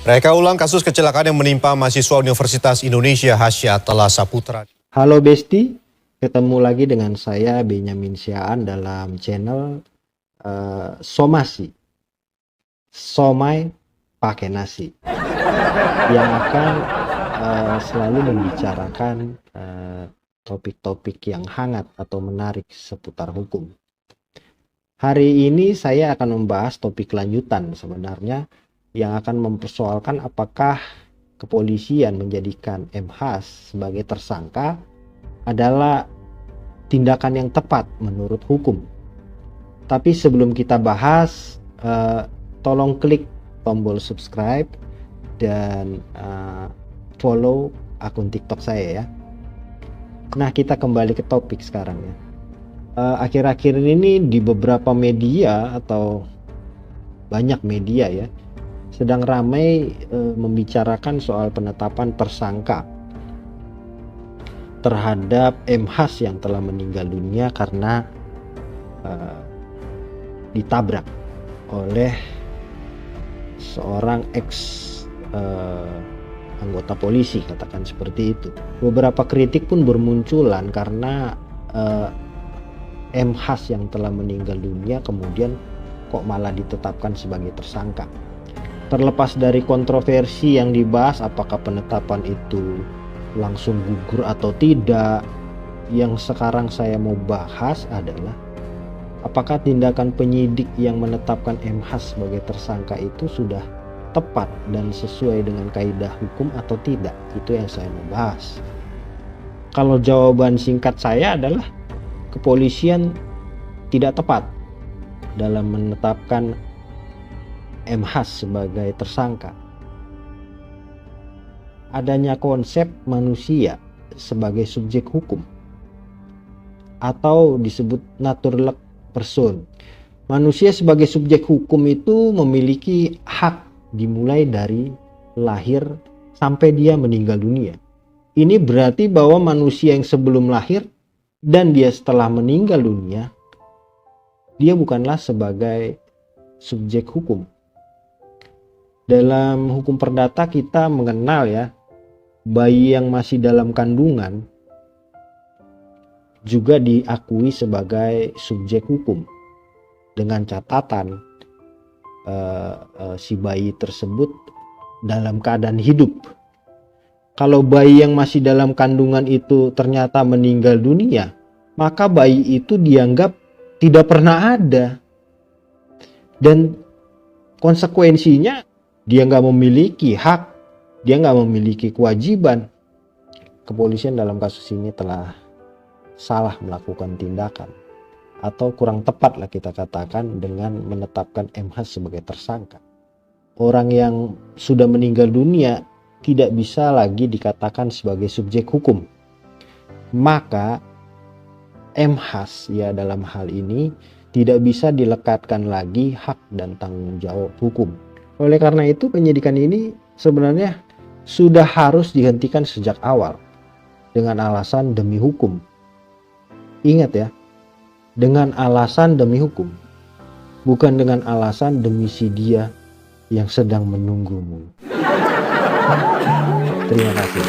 Reka ulang kasus kecelakaan yang menimpa mahasiswa Universitas Indonesia Hasya Atala Saputra. Halo Besti, ketemu lagi dengan saya Benyamin Siaan dalam channel Somasi, Somai pakai nasi, yang akan selalu membicarakan topik-topik yang hangat atau menarik seputar hukum. Hari ini saya akan membahas topik lanjutan sebenarnya yang akan mempersoalkan apakah kepolisian menjadikan M. Has sebagai tersangka adalah tindakan yang tepat menurut hukum. Tapi sebelum kita bahas, tolong klik tombol subscribe dan follow akun TikTok saya ya. Nah, kita kembali ke topik sekarang ya. Akhir-akhir ini di beberapa media atau banyak media ya sedang ramai membicarakan soal penetapan tersangka terhadap M. Has yang telah meninggal dunia karena ditabrak oleh seorang anggota polisi, katakan seperti itu. Beberapa kritik pun bermunculan karena M. Has yang telah meninggal dunia kemudian kok malah ditetapkan sebagai tersangka. Terlepas dari kontroversi yang dibahas apakah penetapan itu langsung gugur atau tidak, yang sekarang saya mau bahas adalah apakah tindakan penyidik yang menetapkan M. Has sebagai tersangka itu sudah tepat dan sesuai dengan kaidah hukum atau tidak. Itu yang saya mau bahas. Kalau jawaban singkat saya adalah kepolisian tidak tepat dalam menetapkan M. Has sebagai tersangka. Adanya konsep manusia sebagai subjek hukum atau disebut natural person. Manusia sebagai subjek hukum itu memiliki hak dimulai dari lahir sampai dia meninggal dunia. Ini berarti bahwa manusia yang sebelum lahir dan dia setelah meninggal dunia, dia bukanlah sebagai subjek hukum. Dalam hukum perdata kita mengenal ya, bayi yang masih dalam kandungan juga diakui sebagai subjek hukum dengan catatan si bayi tersebut dalam keadaan hidup. Kalau bayi yang masih dalam kandungan itu ternyata meninggal dunia, maka bayi itu dianggap tidak pernah ada, dan konsekuensinya dia nggak memiliki hak, dia nggak memiliki kewajiban. Kepolisian dalam kasus ini telah salah melakukan tindakan, atau kurang tepat lah kita katakan dengan menetapkan M. Has sebagai tersangka. Orang yang sudah meninggal dunia tidak bisa lagi dikatakan sebagai subjek hukum. Maka M. Has ya dalam hal ini tidak bisa dilekatkan lagi hak dan tanggung jawab hukum. Oleh karena itu penyidikan ini sebenarnya sudah harus dihentikan sejak awal dengan alasan demi hukum. Ingat ya, dengan alasan demi hukum, bukan dengan alasan demi si dia yang sedang menunggumu. Terima kasih.